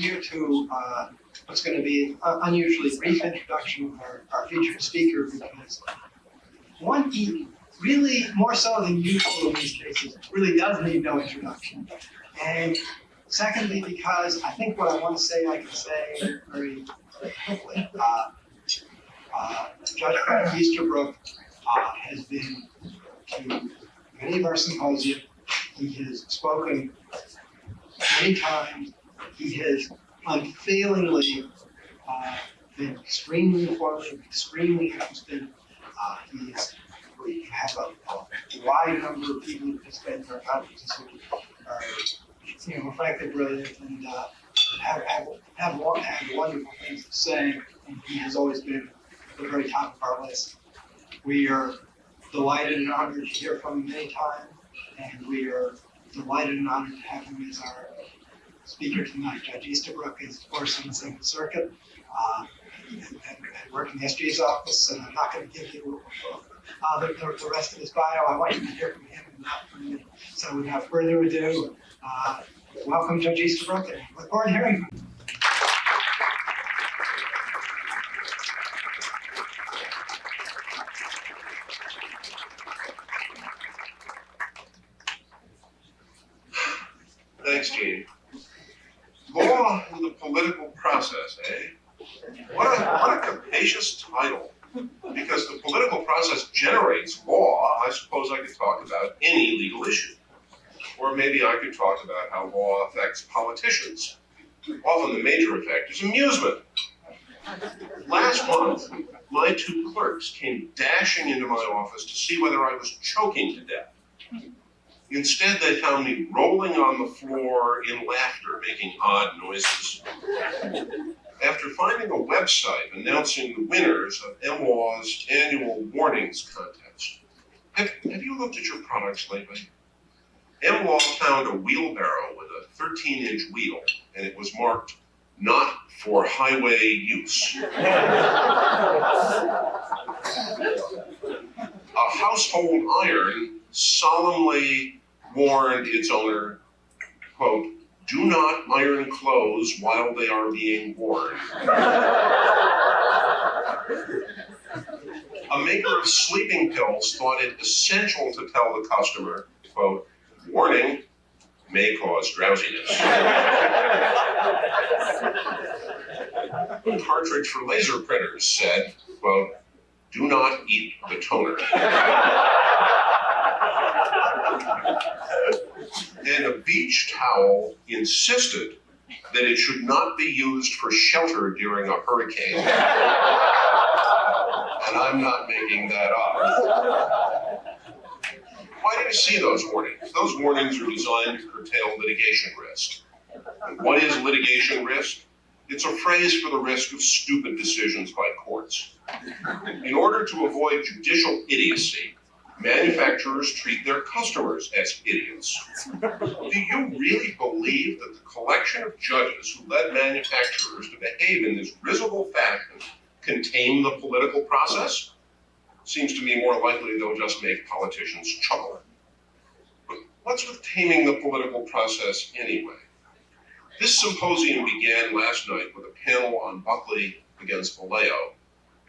here to what's going to be an unusually brief introduction of our featured speaker, because one, he really, more so than usual in these cases, really does need no introduction. And secondly, because I think what I want to say, I can say very quickly. Judge Frank Easterbrook has been to many of our symposia. He has spoken many times. He has unfailingly been extremely informative, extremely interested. We have a wide number of people who participate in our conferences who are, frankly brilliant and have wonderful things to say. And he has always been at the very top of our list. We are delighted and honored to hear from him many times, and we are delighted and honored to have him as our speaker tonight. Judge Easterbrook is, of course, on the Second Circuit and worked in the SG's office, and I'm not going to give you the rest of his bio. I want you to hear from him and not from me. So without further ado, welcome Judge Easterbrook, and look forward to hearing from you. Thanks, Gene. Law in the political process, eh? What a capacious title. Because the political process generates law, I suppose I could talk about any legal issue. Or maybe I could talk about how law affects politicians. Often the major effect is amusement. Last month, my two clerks came dashing into my office to see whether I was choking to death. Instead, they found me rolling on the floor in laughter, making odd noises. After finding a website announcing the winners of MLaw's annual warnings contest, have you looked at your products lately? MLaw found a wheelbarrow with a 13-inch wheel, and it was marked, "Not for highway use." A household iron solemnly warned its owner, quote, "Do not iron clothes while they are being worn." A maker of sleeping pills thought it essential to tell the customer, quote, "Warning, may cause drowsiness." A cartridge for laser printers said, quote, "Do not eat the toner." And a beach towel insisted that it should not be used for shelter during a hurricane. And I'm not making that up. Why do you see those warnings? Those warnings are designed to curtail litigation risk. And what is litigation risk? It's a phrase for the risk of stupid decisions by courts. In order to avoid judicial idiocy, manufacturers treat their customers as idiots. Do you really believe that the collection of judges who led manufacturers to behave in this risible fashion can tame the political process? Seems to me more likely they'll just make politicians chuckle. But what's with taming the political process anyway? This symposium began last night with a panel on Buckley against Vallejo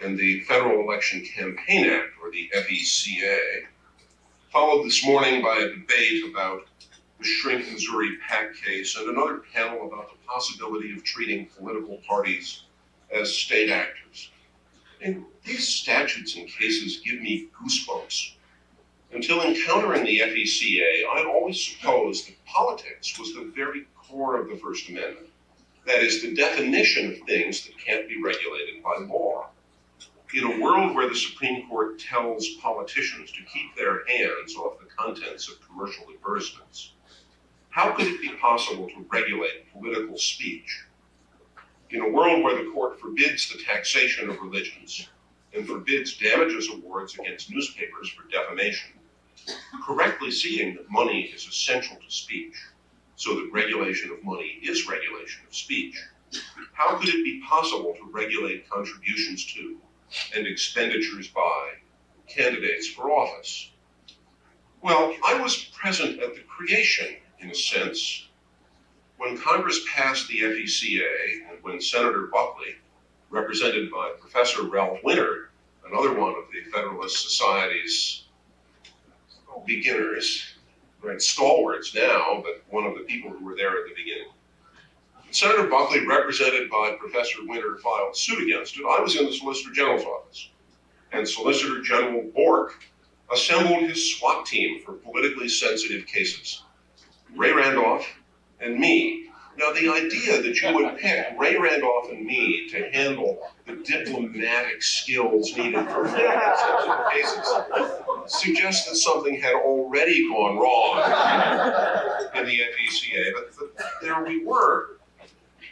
and the Federal Election Campaign Act, or the FECA, followed this morning by a debate about the Shrink Missouri PAC case and another panel about the possibility of treating political parties as state actors. And these statutes and cases give me goosebumps. Until encountering the FECA, I'd always supposed that politics was the very core of the First Amendment. That is, the definition of things that can't be regulated by law. In a world where the Supreme Court tells politicians to keep their hands off the contents of commercial advertisements, how could it be possible to regulate political speech? In a world where the court forbids the taxation of religions and forbids damages awards against newspapers for defamation, correctly seeing that money is essential to speech, so that regulation of money is regulation of speech, how could it be possible to regulate contributions to and expenditures by candidates for office? Well, I was present at the creation, in a sense, When Congress passed the FECA, and when Senator Buckley, represented by Professor Ralph Winter, another one of the Federalist Society's beginners, right, stalwarts now, but one of the people who were there at the beginning. Senator Buckley, represented by Professor Winter, filed suit against it. I was in the Solicitor General's office, and Solicitor General Bork assembled his SWAT team for politically sensitive cases. Ray Randolph and me. Now, the idea that you would pick Ray Randolph and me to handle the diplomatic skills needed for politically sensitive cases suggests that something had already gone wrong in the FECA, but there we were.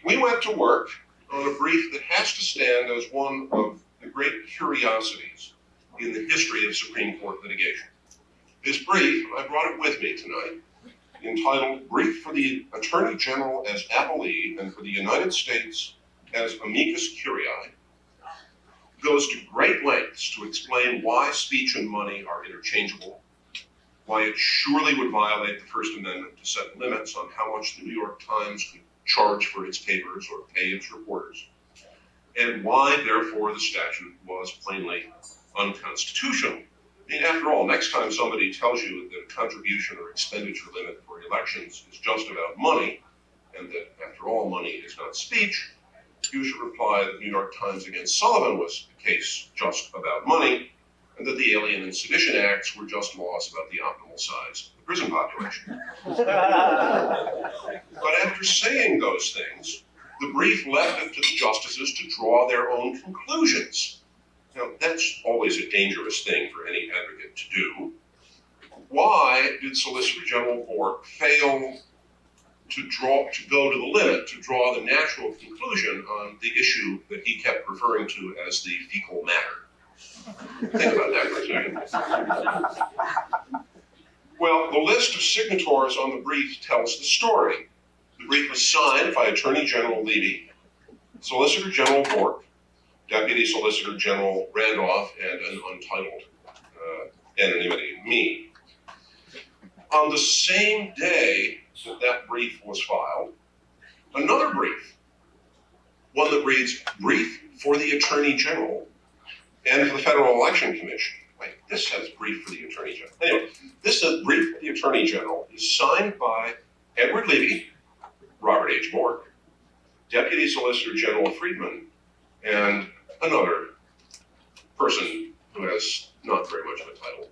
We went to work on a brief that has to stand as one of the great curiosities in the history of Supreme Court litigation. This brief, I brought it with me tonight, entitled Brief for the Attorney General as Appellee and for the United States as Amicus Curiae, goes to great lengths to explain why speech and money are interchangeable, why it surely would violate the First Amendment to set limits on how much the New York Times could charge for its papers or pay its reporters, and why, therefore, the statute was plainly unconstitutional. I mean, after all, next time somebody tells you that a contribution or expenditure limit for elections is just about money, and that, after all, money is not speech, you should reply that New York Times against Sullivan was a case just about money, and that the Alien and Sedition Acts were just laws about the optimal size of the prison population. But after saying those things, the brief left it to the justices to draw their own conclusions. Now, that's always a dangerous thing for any advocate to do. Why did Solicitor General Bork fail to go to the limit, to draw the natural conclusion on the issue that he kept referring to as the fecal matter? Think about that for a second. Well, the list of signatories on the brief tells the story. The brief was signed by Attorney General Levy, Solicitor General Bork, Deputy Solicitor General Randolph, and an untitled anonymity, me. On the same day that that brief was filed, another brief, one that reads, Brief for the Attorney General and for the Federal Election Commission. Wait, this says brief for the Attorney General. Anyway, this says brief for the Attorney General is signed by Edward Levy, Robert H. Bork, Deputy Solicitor General Friedman, and another person who has not very much of a title.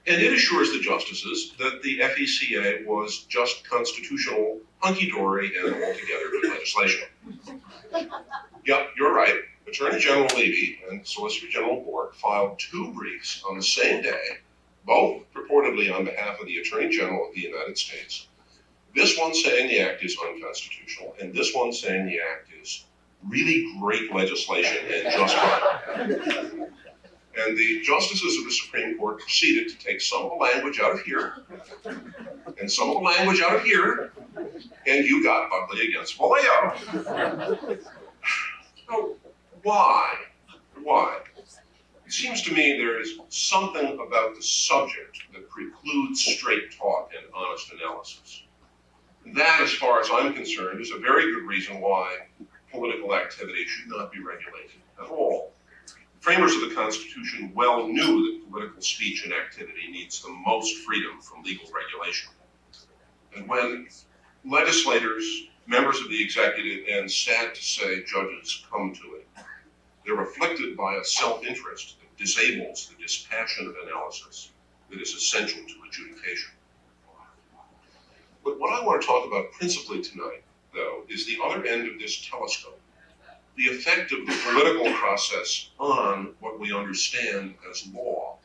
And it assures the justices that the FECA was just constitutional, hunky-dory, and altogether good legislation. Yep, you're right. Attorney General Levy and Solicitor General Bork filed two briefs on the same day, both purportedly on behalf of the Attorney General of the United States. This one saying the act is unconstitutional, and this one saying the act is really great legislation and just fine. And the justices of the Supreme Court proceeded to take some of the language out of here, and some of the language out of here, and you got Buckley against Vallejo. So why? Why? It seems to me there is something about the subject that precludes straight talk and honest analysis. That, as far as I'm concerned, is a very good reason why political activity should not be regulated at all. Framers of the Constitution well knew that political speech and activity needs the most freedom from legal regulation. And when legislators, members of the executive, and sad to say, judges come to it, they're afflicted by a self-interest that disables the dispassionate analysis that is essential to adjudication. But what I want to talk about principally tonight, though, is the other end of this telescope, the effect of the political process on what we understand as law.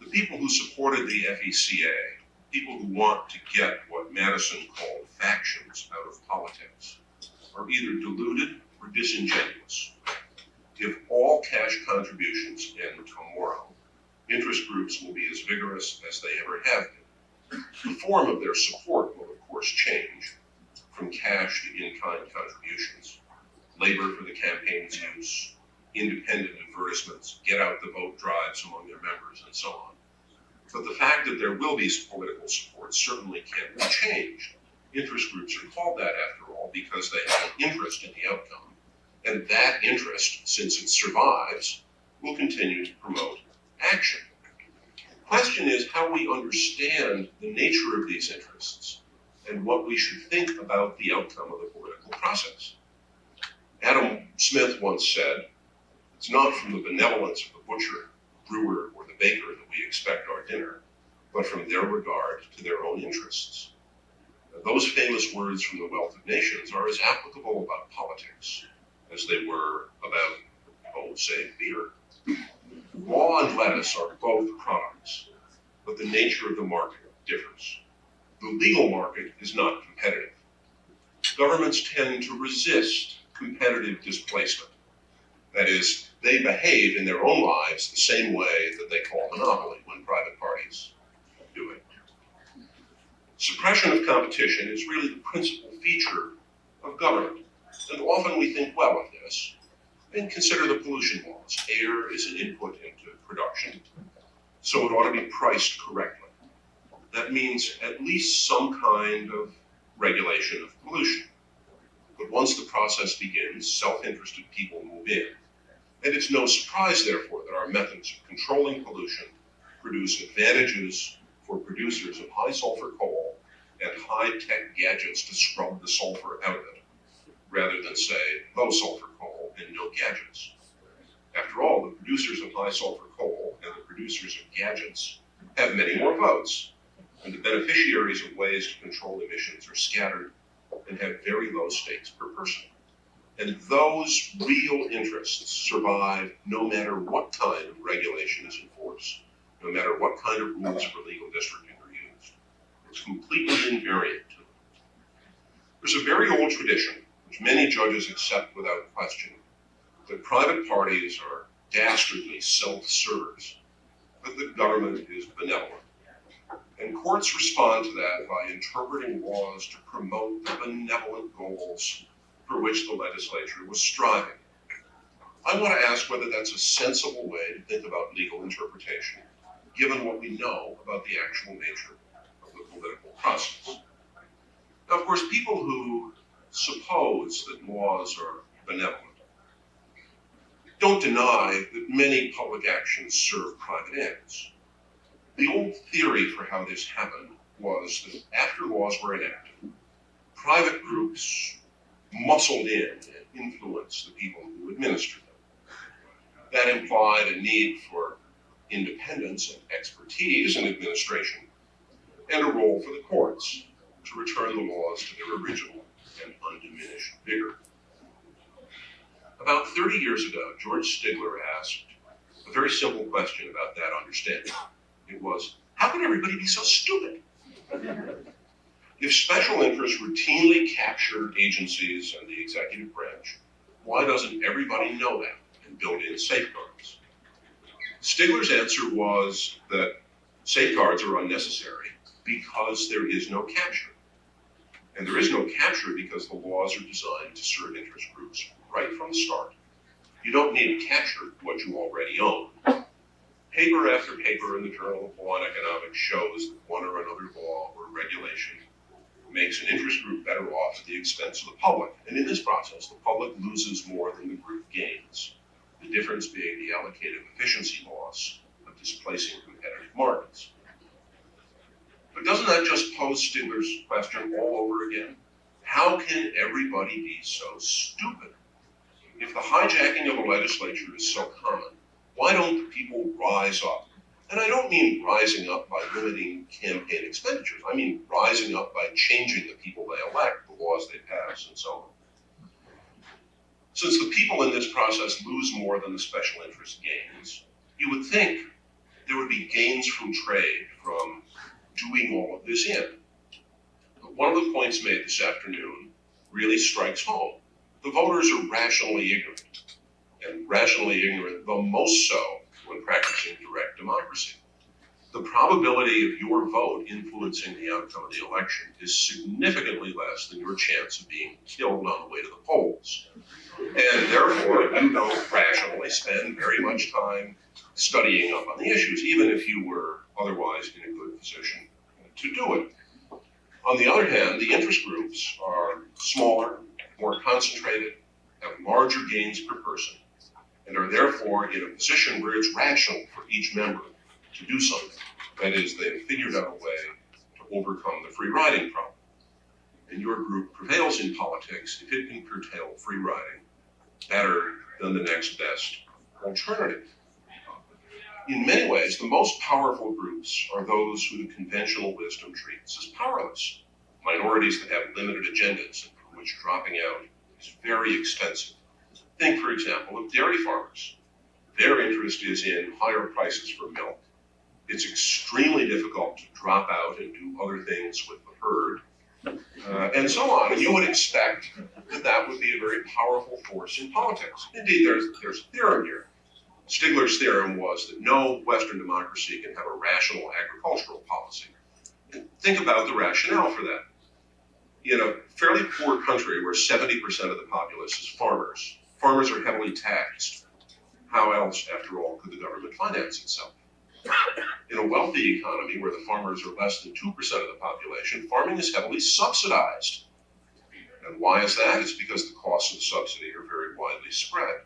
The people who supported the FECA, people who want to get what Madison called factions out of politics, are either deluded or disingenuous. If all cash contributions end tomorrow, interest groups will be as vigorous as they ever have been. The form of their support will, of course, change from cash to in-kind contributions, labor for the campaign's use, independent advertisements, get-out-the-vote drives among their members, and so on. But the fact that there will be political support certainly can't be changed. Interest groups are called that, after all, because they have an interest in the outcome. And that interest, since it survives, will continue to promote action. The question is how we understand the nature of these interests and what we should think about the outcome of the political process. Adam Smith once said, "It's not from the benevolence of the butcher, brewer, or the baker that we expect our dinner, but from their regard to their own interests." Now, those famous words from The Wealth of Nations are as applicable about politics as they were about, say, beer. Law and lettuce are both products, but the nature of the market differs. The legal market is not competitive. Governments tend to resist competitive displacement. That is, they behave in their own lives the same way that they call monopoly when private parties do it. Suppression of competition is really the principal feature of government, and often we think well of this and consider the pollution laws. Air is an input into production, so it ought to be priced correctly. That means at least some kind of regulation of pollution. But once the process begins, self-interested people move in. And it's no surprise, therefore, that our methods of controlling pollution produce advantages for producers of high sulfur coal and high-tech gadgets to scrub the sulfur out of it, rather than, say, low sulfur coal and no gadgets. After all, the producers of high sulfur coal and the producers of gadgets have many more votes, and the beneficiaries of ways to control emissions are scattered and have very low stakes per person. And those real interests survive no matter what kind of regulation is enforced, no matter what kind of rules for legal districting are used. It's completely invariant to them. There's a very old tradition, which many judges accept without question, that private parties are dastardly self-servers, that the government is benevolent. And courts respond to that by interpreting laws to promote the benevolent goals for which the legislature was striving. I want to ask whether that's a sensible way to think about legal interpretation, given what we know about the actual nature of the political process. Now, of course, people who suppose that laws are benevolent don't deny that many public actions serve private ends. The old theory for how this happened was that after laws were enacted, private groups muscled in and influenced the people who administered them. That implied a need for independence and expertise in administration, and a role for the courts to return the laws to their original and undiminished vigor. About 30 years ago, George Stigler asked a very simple question about that understanding. It was, how can everybody be so stupid? If special interests routinely capture agencies and the executive branch, why doesn't everybody know that and build in safeguards? Stigler's answer was that safeguards are unnecessary because there is no capture. And there is no capture because the laws are designed to serve interest groups right from the start. You don't need to capture what you already own. Paper after paper in the Journal of Law and Economics shows that one or another law or regulation makes an interest group better off at the expense of the public. And in this process, the public loses more than the group gains, the difference being the allocative efficiency loss of displacing competitive markets. But doesn't that just pose Stigler's question all over again? How can everybody be so stupid? If the hijacking of a legislature is so common, why don't the people rise up? And I don't mean rising up by limiting campaign expenditures. I mean rising up by changing the people they elect, the laws they pass, and so on. Since the people in this process lose more than the special interest gains, you would think there would be gains from trade from doing all of this in. But one of the points made this afternoon really strikes home. The voters are rationally ignorant, and rationally ignorant the most so when practicing direct democracy. The probability of your vote influencing the outcome of the election is significantly less than your chance of being killed on the way to the polls. And therefore, you don't rationally spend very much time studying up on the issues, even if you were otherwise in a good position to do it. On the other hand, the interest groups are smaller, more concentrated, have larger gains per person, and are therefore in a position where it's rational for each member to do something. That is, they've figured out a way to overcome the free riding problem. And your group prevails in politics if it can curtail free riding better than the next best alternative. In many ways, the most powerful groups are those who the conventional wisdom treats as powerless. Minorities that have limited agendas and for which dropping out is very expensive. Think, for example, of dairy farmers. Their interest is in higher prices for milk. It's extremely difficult to drop out and do other things with the herd, and so on. And you would expect that that would be a very powerful force in politics. Indeed, there's a theorem here. Stigler's theorem was that no Western democracy can have a rational agricultural policy. And think about the rationale for that. In a fairly poor country where 70% of the populace is farmers, farmers are heavily taxed. How else, after all, could the government finance itself? In a wealthy economy where the farmers are less than 2% of the population, farming is heavily subsidized. And why is that? It's because the costs of subsidy are very widely spread.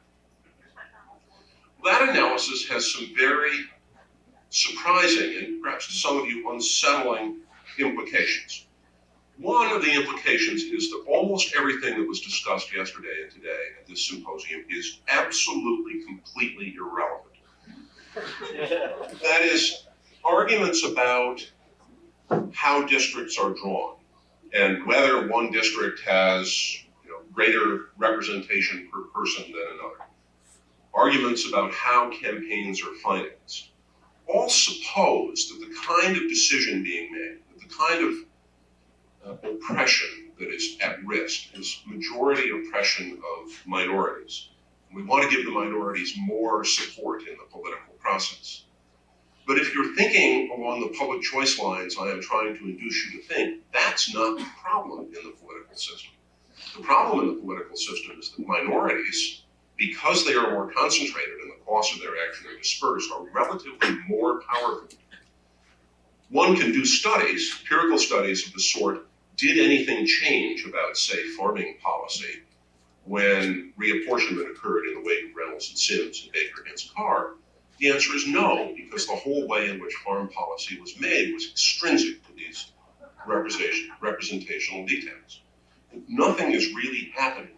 That analysis has some very surprising and perhaps to some of you unsettling implications. One of the implications is that almost everything that was discussed yesterday and today at this symposium is absolutely, completely irrelevant. That is, arguments about how districts are drawn and whether one district has greater representation per person than another. Arguments about how campaigns are financed all suppose that the kind of decision being made, that the kind of oppression that is at risk is majority oppression of minorities. We want to give the minorities more support in the political process. But if you're thinking along the public choice lines I am trying to induce you to think, that's not the problem in the political system. The problem in the political system is that minorities, because they are more concentrated and the costs of their action are dispersed, are relatively more powerful. One can do studies, empirical studies of the sort, did anything change about, say, farming policy when reapportionment occurred in the wake of Reynolds and Sims and Baker against Carr? The answer is no, because the whole way in which farm policy was made was extrinsic to these representational details. Nothing is really happening.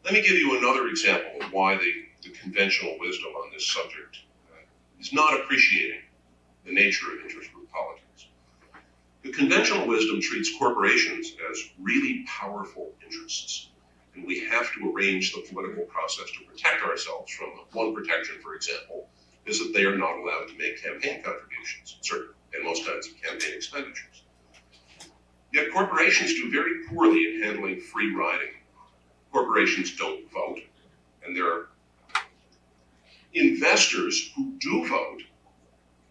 Let me give you another example of why the conventional wisdom on this subject is not appreciating the nature of interest group politics. The conventional wisdom treats corporations as really powerful interests, and we have to arrange the political process to protect ourselves from them. One protection, for example, is that they are not allowed to make campaign contributions, certain and most kinds of campaign expenditures. Yet corporations do very poorly in handling free riding. Corporations don't vote, and their investors who do vote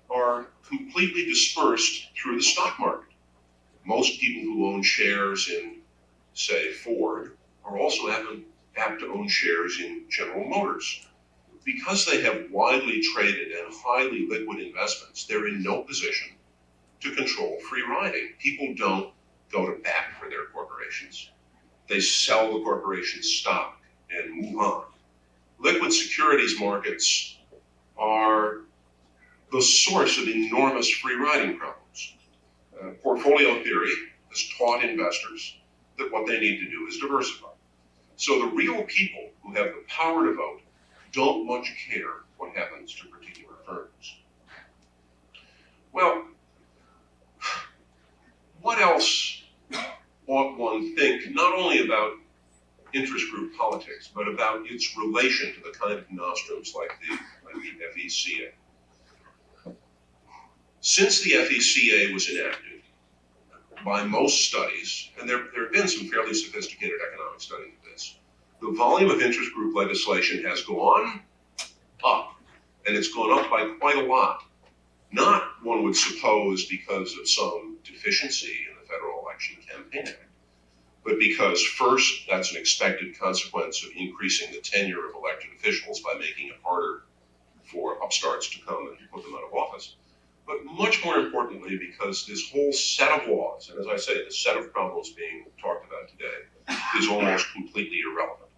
are completely dispersed through the stock market. Most people who own shares in, say, Ford are also apt to own shares in General Motors. Because they have widely traded and highly liquid investments, they're in no position to control free riding. People don't go to bat for their corporations. They sell the corporation's stock and move on. Liquid securities markets are the source of enormous free riding problems. Portfolio theory has taught investors that what they need to do is diversify. So the real people who have the power to vote don't much care what happens to particular firms. Well, what else ought one think, not only about interest group politics, but about its relation to the kind of nostrums like the FECA? Since the FECA was enacted, by most studies, and there have been some fairly sophisticated economic studies of this, the volume of interest group legislation has gone up, and it's gone up by quite a lot. Not, one would suppose, because of some deficiency in the Federal Election Campaign Act, but because first, that's an expected consequence of increasing the tenure of elected officials by making it harder for upstarts to come and put them out of office. but much more importantly because this whole set of laws, and as I say, the set of problems being talked about today, is almost completely irrelevant.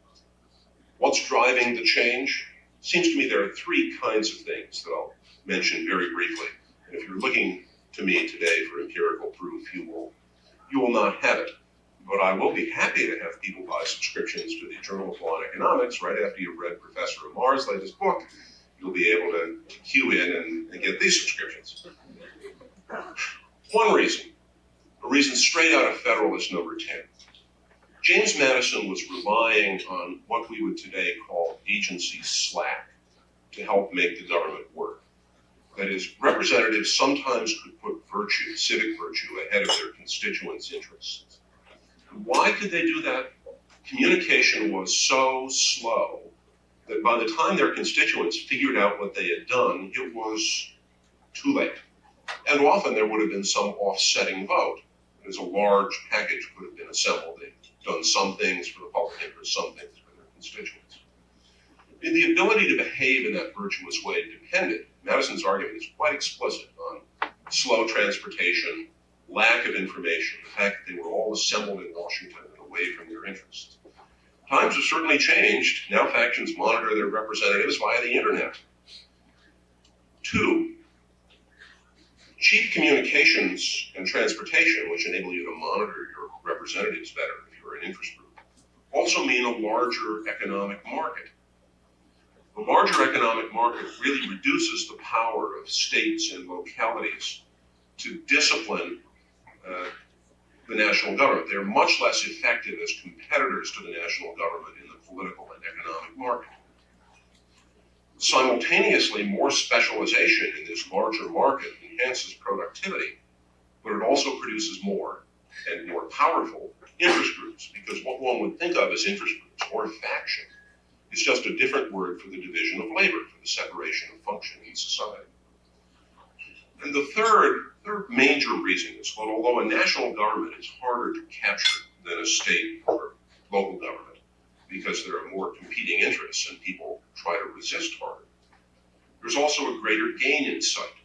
What's driving the change? Seems to me there are three kinds of things that I'll mention very briefly. And if you're looking to me today for empirical proof, you will not have it. But I will be happy to have people buy subscriptions to the Journal of Law and Economics right after you've read Professor Amar's latest book. You'll be able to queue in and get these subscriptions. One reason, a reason straight out of Federalist number 10. James Madison was relying on what we would today call agency slack to help make the government work. That is, representatives sometimes could put virtue, civic virtue, ahead of their constituents' interests. Why could they do that? Communication was so slow that by the time their constituents figured out what they had done, it was too late. And often there would have been some offsetting vote. As a large package could have been assembled. They've done some things for the public interest, some things for their constituents. And the ability to behave in that virtuous way depended, Madison's argument is quite explicit, on slow transportation, lack of information, the fact that they were all assembled in Washington and away from their interests. Times have certainly changed. Now factions monitor their representatives via the internet. 2, cheap communications and transportation, which enable you to monitor your representatives better if you're an interest group, also mean a larger economic market. The larger economic market really reduces the power of states and localities to discipline the national government. They're much less effective as competitors to the national government in the political and economic market. Simultaneously, more specialization in this larger market enhances productivity, but it also produces more and more powerful interest groups, because what one would think of as interest groups or faction is just a different word for the division of labor, for the separation of function in society. And the third major reason is that although a national government is harder to capture than a state or local government, because there are more competing interests and people try to resist harder, there's also a greater gain in sight.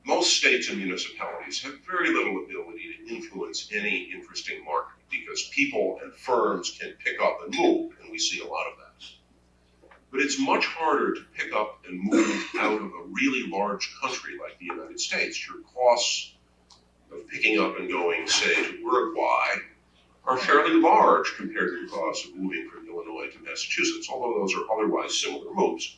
Most states and municipalities have very little ability to influence any interesting market because people and firms can pick up and move, and we see a lot of that. But it's much harder to pick up and move out of a really large country like the United States. Your costs of picking up and going, say, to Uruguay are fairly large compared to the costs of moving from Illinois to Massachusetts, although those are otherwise similar moves.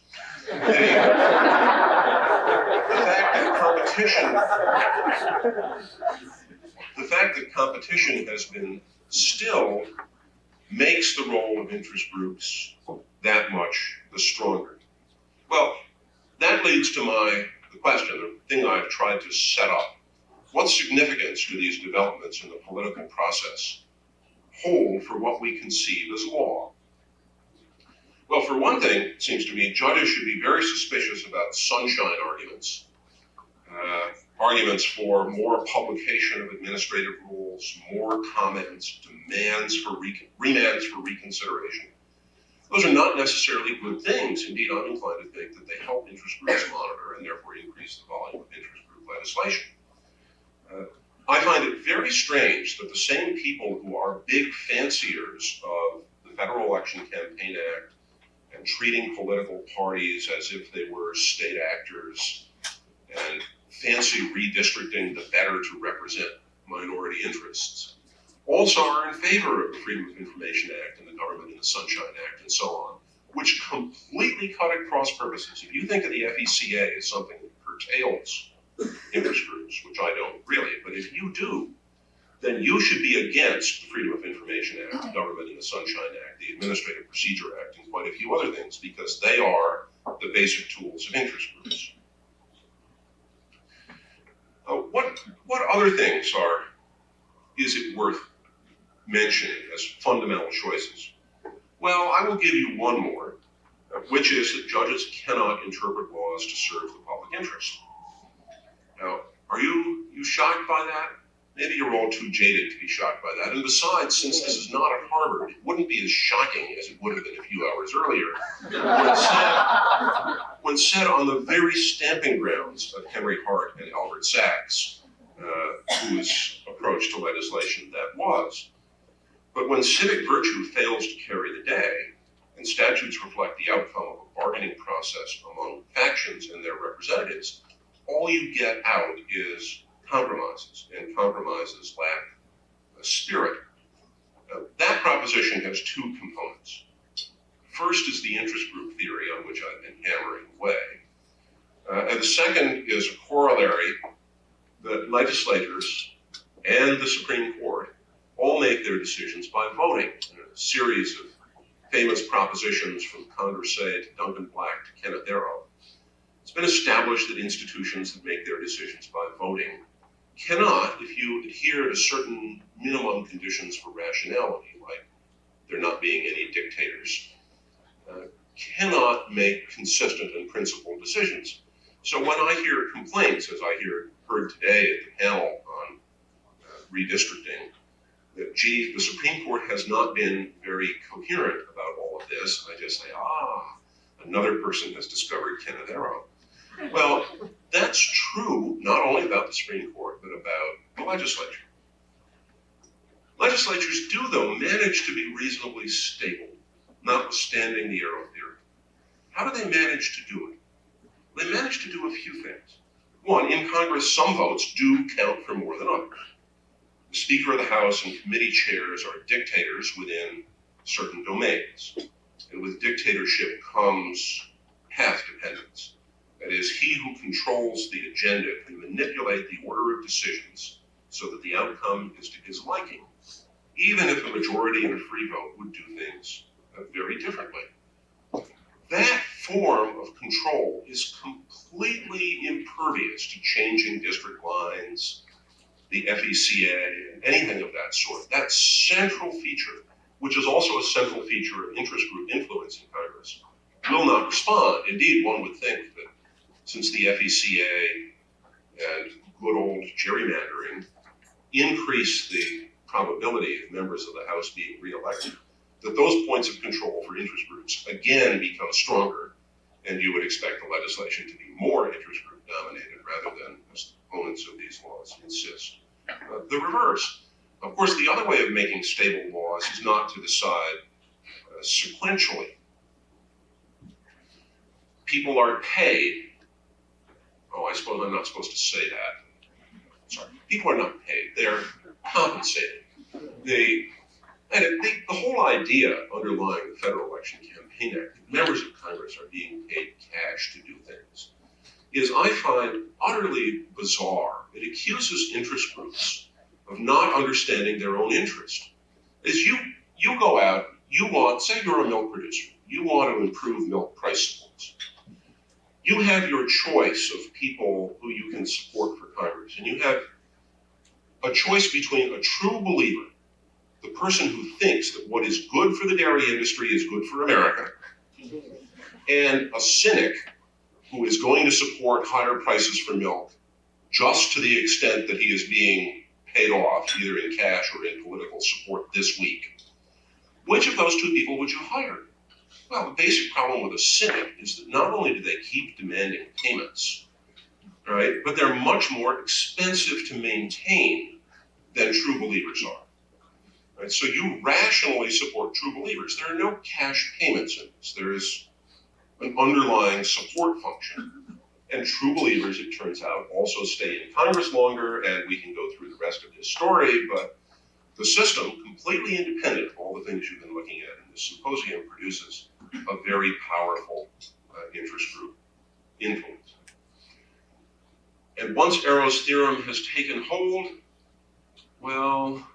The fact that competition has been stilled makes the role of interest groups that much the stronger. Well, that leads to the question, the thing I've tried to set up. What significance do these developments in the political process hold for what we conceive as law? Well, for one thing, it seems to me, judges should be very suspicious about sunshine arguments, arguments for more publication of administrative rules, more comments, demands for remands for reconsideration. Those are not necessarily good things. Indeed, I'm inclined to think that they help interest groups monitor and therefore increase the volume of interest group legislation. I find it very strange that the same people who are big fanciers of the Federal Election Campaign Act and treating political parties as if they were state actors and fancy redistricting the better to represent minority interests, also are in favor of the Freedom of Information Act and the Government in the Sunshine Act and so on, which completely cut at cross purposes. If you think of the FECA as something that curtails interest groups, which I don't really, but if you do, then you should be against the Freedom of Information Act, the Government in the Sunshine Act, the Administrative Procedure Act, and quite a few other things, because they are the basic tools of interest groups. What other things is it worth mentioning as fundamental choices? Well, I will give you one more, which is that judges cannot interpret laws to serve the public interest. Now, are you shocked by that? Maybe you're all too jaded to be shocked by that. And besides, since this is not at Harvard, it wouldn't be as shocking as it would have been a few hours earlier when said on the very stamping grounds of Henry Hart and Albert Sachs, whose approach to legislation that was. But when civic virtue fails to carry the day, and statutes reflect the outcome of a bargaining process among factions and their representatives, all you get out is compromises, and compromises lack a spirit. That proposition has two components. First is the interest group theory on which I've been hammering away. And the second is a corollary that legislators and the Supreme Court all make their decisions by voting. In a series of famous propositions from Condorcet to Duncan Black to Kenneth Arrow, it's been established that institutions that make their decisions by voting cannot, if you adhere to certain minimum conditions for rationality, like there not being any dictators, cannot make consistent and principled decisions. So when I hear complaints, as I heard today at the panel on redistricting, that gee, the Supreme Court has not been very coherent about all of this, I just say, another person has discovered Kenneth Arrow. Well, that's true not only about the Supreme Court, but about the legislature. Legislatures do, though, manage to be reasonably stable, notwithstanding the Arrow theory. How do they manage to do it? They manage to do a few things. One, in Congress, some votes do count for more than others. The Speaker of the House and committee chairs are dictators within certain domains. And with dictatorship comes path dependence. That is, he who controls the agenda can manipulate the order of decisions so that the outcome is to his liking, even if a majority in a free vote would do things very differently. That form of control is completely impervious to changing district lines, the FECA, and anything of that sort. That central feature, which is also a central feature of interest group influence in Congress, will not respond. Indeed, one would think that since the FECA and good old gerrymandering increase the probability of members of the House being reelected, that those points of control for interest groups again become stronger, and you would expect the legislation to be more interest group dominated rather than, as opponents of these laws insist, the reverse. Of course, the other way of making stable laws is not to decide sequentially. People are paid. I suppose I'm not supposed to say that. Sorry. People are not paid. They're compensated. The whole idea underlying the Federal Election Campaign Act, that members of Congress are being paid cash to do things, is, I find, utterly bizarre. It accuses interest groups of not understanding their own interest. As you go out, you want, say you're a milk producer, you want to improve milk price supports. You have your choice of people who you can support for Congress, and you have a choice between a true believer, the person who thinks that what is good for the dairy industry is good for America, and a cynic who is going to support higher prices for milk just to the extent that he is being paid off, either in cash or in political support this week. Which of those two people would you hire? Well, the basic problem with a cynic is that not only do they keep demanding payments, right, but they're much more expensive to maintain than true believers are. Right? So you rationally support true believers. There are no cash payments in this. There is an underlying support function. And true believers, it turns out, also stay in Congress longer, and we can go through the rest of this story, but the system, completely independent of all the things you've been looking at in this symposium, produces a very powerful interest group influence. And once Arrow's theorem has taken hold, well,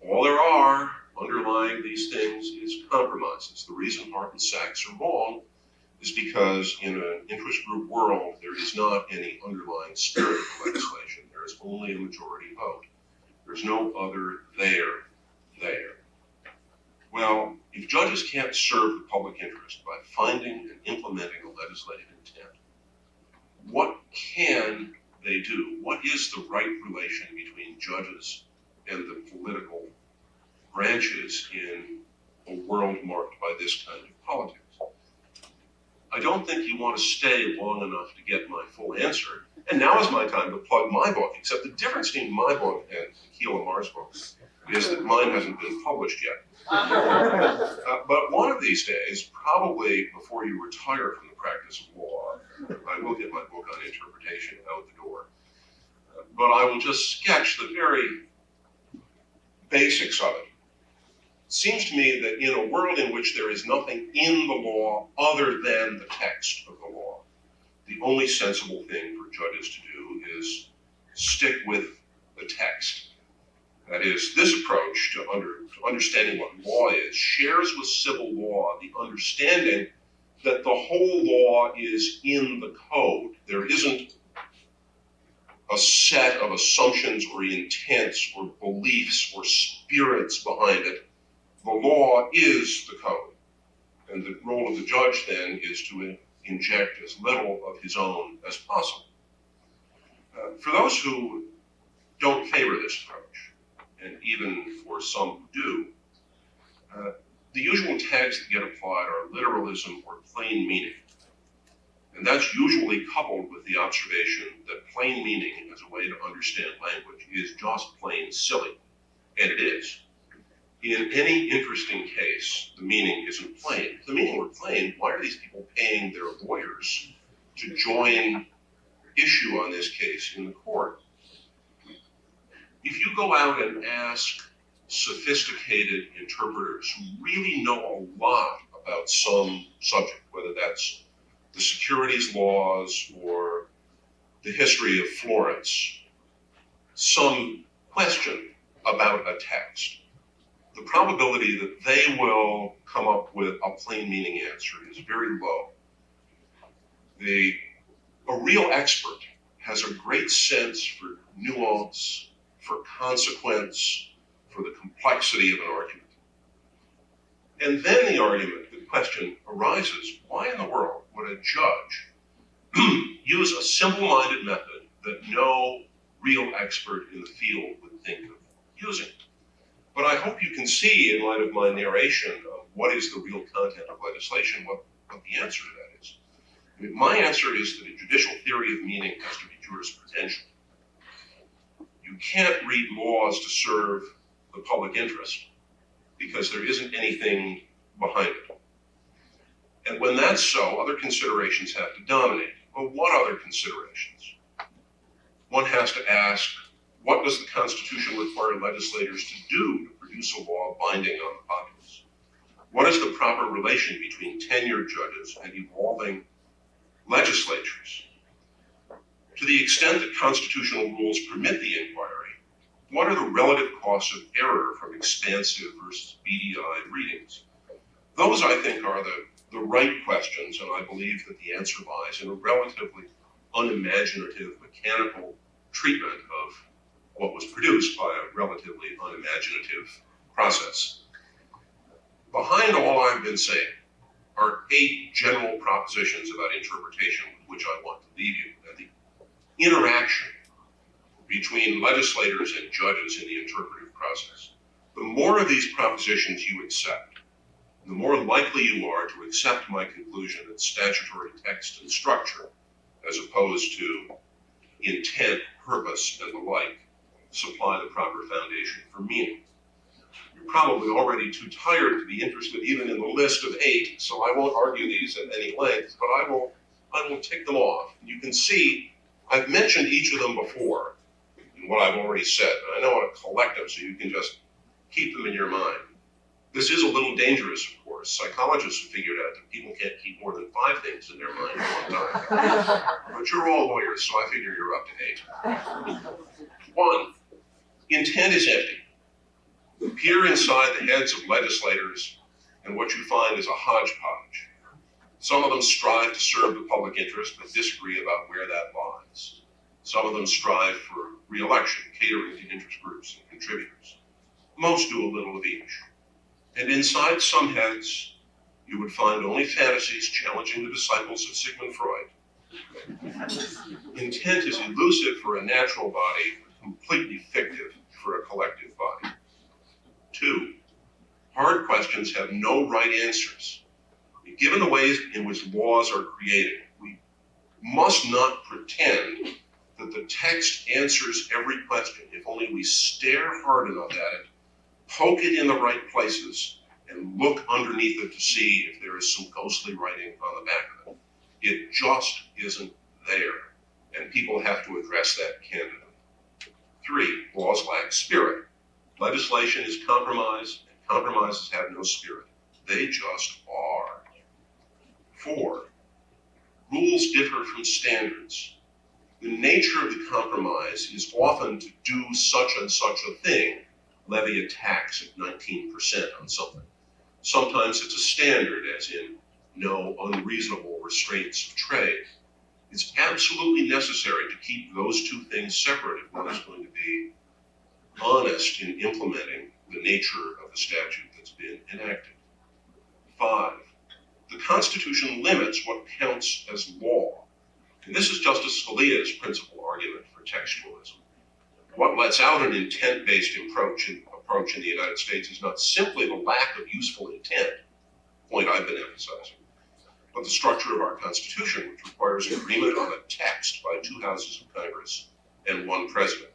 all there are underlying these things is compromises. The reason Hart and Sachs are wrong is because in an interest group world, there is not any underlying spirit of legislation. There is only a majority vote. There's no other there. Well, if judges can't serve the public interest by finding and implementing a legislative intent, what can they do? What is the right relation between judges and the political branches in a world marked by this kind of politics? I I don't think you want to stay long enough to get my full answer. And now is my time to plug my book, except the difference between my book and Keel and Mar's book is that mine hasn't been published yet. But one of these days, probably before you retire from the practice of law, I will get my book on interpretation out the door. But I will just sketch the very basics of it. It seems to me that in a world in which there is nothing in the law other than the text of the law, the only sensible thing for judges to do is stick with the text. That is, this approach to understanding what law is shares with civil law the understanding that the whole law is in the code. There isn't a set of assumptions or intents or beliefs or spirits behind it. The law is the code. And the role of the judge then is to inject as little of his own as possible. For those who don't favor this approach, and even for some who do, the usual tags that get applied are literalism or plain meaning. And that's usually coupled with the observation that plain meaning as a way to understand language is just plain silly, and it is. In any interesting case, the meaning isn't plain. If the meaning were plain, why are these people paying their lawyers to join issue on this case in the court? If you go out and ask sophisticated interpreters who really know a lot about some subject, whether that's the securities laws or the history of Florence, some question about a text, the probability that they will come up with a plain meaning answer is very low. A real expert has a great sense for nuance, for consequence, for the complexity of an argument. And then the question arises, why in the world would a judge use a simple-minded method that no real expert in the field would think of using? But I hope you can see, in light of my narration of what is the real content of legislation, what the answer to that is. I mean, my answer is that a judicial theory of meaning has to be jurisprudential. You can't read laws to serve the public interest because there isn't anything behind it. And when that's so, other considerations have to dominate. Well, what other considerations? One has to ask, what does the Constitution require legislators to do to produce a law binding on the populace? What is the proper relation between tenured judges and evolving legislatures? To the extent that constitutional rules permit the inquiry, what are the relative costs of error from expansive versus beady-eyed readings? Those, I think, are the right questions, and I believe that the answer lies in a relatively unimaginative, mechanical treatment of what was produced by a relatively unimaginative process. Behind all I've been saying are 8 general propositions about interpretation with which I want to leave you, and the interaction between legislators and judges in the interpretive process. The more of these propositions you accept, the more likely you are to accept my conclusion that statutory text and structure, as opposed to intent, purpose, and the like, supply the proper foundation for meaning. You're probably already too tired to be interested even in the list of 8, so I won't argue these at any length, but I will tick them off. You can see I've mentioned each of them before in what I've already said, and I know how to collect them so you can just keep them in your mind. This is a little dangerous, of course. Psychologists have figured out that people can't keep more than 5 things in their mind at one time. But you're all lawyers, so I figure you're up to 8. 1, intent is empty. Peer inside the heads of legislators, and what you find is a hodgepodge. Some of them strive to serve the public interest, but disagree about where that lies. Some of them strive for re-election, catering to interest groups and contributors. Most do a little of each. And inside some heads, you would find only fantasies challenging the disciples of Sigmund Freud. Intent is elusive for a natural body, completely fictive for a collective body. 2, hard questions have no right answers. Given the ways in which laws are created, we must not pretend that the text answers every question if only we stare hard enough at it, poke it in the right places, and look underneath it to see if there is some ghostly writing on the back of it. It just isn't there, and people have to address that candidly. 3, laws lack spirit. Legislation is compromise, and compromises have no spirit. They just are. 4, rules differ from standards. The nature of the compromise is often to do such and such a thing, levy a tax of 19% on something. Sometimes it's a standard, as in no unreasonable restraints of trade. It's absolutely necessary to keep those two things separate if one is going to be honest in implementing the nature of the statute that's been enacted. 5, the Constitution limits what counts as law. And this is Justice Scalia's principal argument for textualism. What lets out an intent-based approach in the United States is not simply the lack of useful intent, point I've been emphasizing, but the structure of our Constitution, which requires agreement on a text by 2 houses of Congress and 1 president.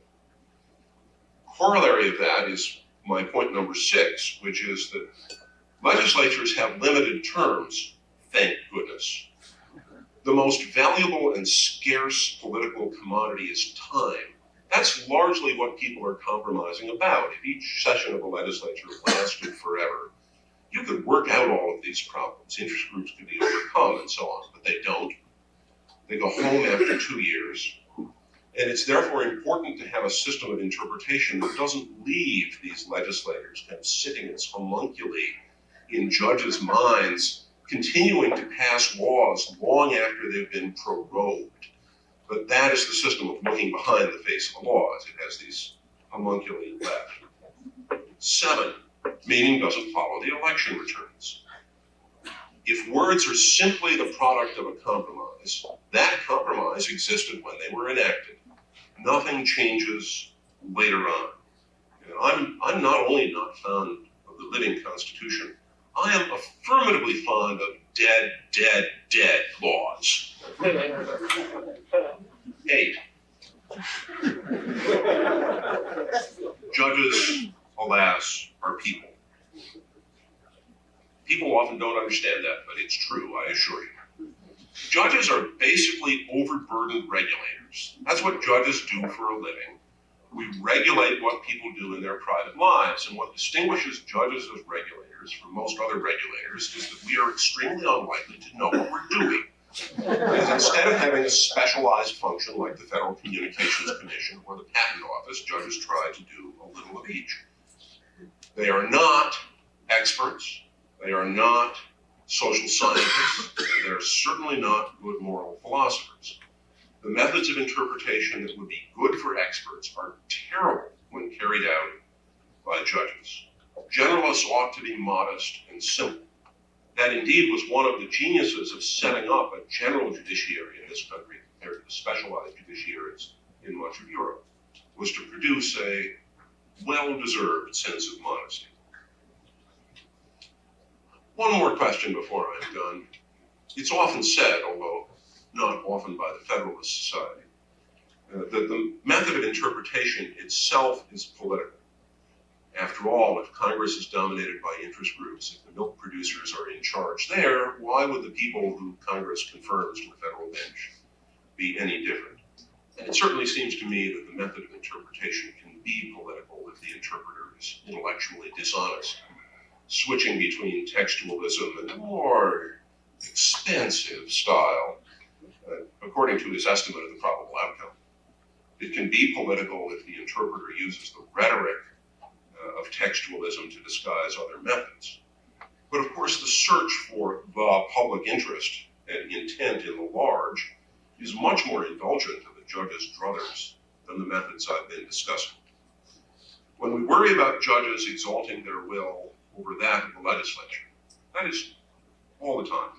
Corollary of that is my point number 6, which is that legislatures have limited terms, thank goodness. The most valuable and scarce political commodity is time. That's largely what people are compromising about. If each session of the legislature lasted forever, you could work out all of these problems. Interest groups could be overcome and so on, but they don't. They go home after 2 years. And it's therefore important to have a system of interpretation that doesn't leave these legislators kind of sitting as homunculi in judges' minds, continuing to pass laws long after they've been prorogued. But that is the system of looking behind the face of the laws. It has these homunculi left. 7, meaning doesn't follow the election returns. If words are simply the product of a compromise, that compromise existed when they were enacted. Nothing changes later on. And I'm not only not fond of the living Constitution, I am affirmatively fond of dead laws. 8, judges, alas, are people. People often don't understand that, but it's true, I assure you. Judges are basically overburdened regulators. That's what judges do for a living. We regulate what people do in their private lives, and what distinguishes judges as regulators from most other regulators is that we are extremely unlikely to know what we're doing. Because instead of having a specialized function like the Federal Communications Commission or the Patent Office, judges try to do a little of each. They are not experts. They are not social scientists. And they're certainly not good moral philosophers. The methods of interpretation that would be good for experts are terrible when carried out by judges. Generalists ought to be modest and simple. That indeed was one of the geniuses of setting up a general judiciary in this country compared to the specialized judiciaries in much of Europe, was to produce a well-deserved sense of modesty. One more question before I'm done. It's often said, although not often by the Federalist Society, that the method of interpretation itself is political. After all, if Congress is dominated by interest groups, if the milk producers are in charge there, why would the people who Congress confirms to the federal bench be any different? And it certainly seems to me that the method of interpretation can be political if the interpreter is intellectually dishonest, switching between textualism and a more expansive style, according to his estimate of the probable outcome. It can be political if the interpreter uses the rhetoric of textualism to disguise other methods. But of course, the search for the public interest and intent in the large is much more indulgent to the judge's druthers than the methods I've been discussing. When we worry about judges exalting their will over that of the legislature, that is all the time,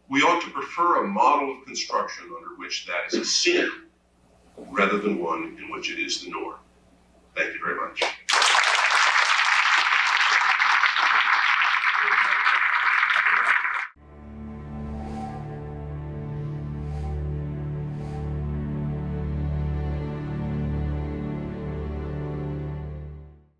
we ought to prefer a model of construction under which that is a sin rather than one in which it is the norm. Thank you very much.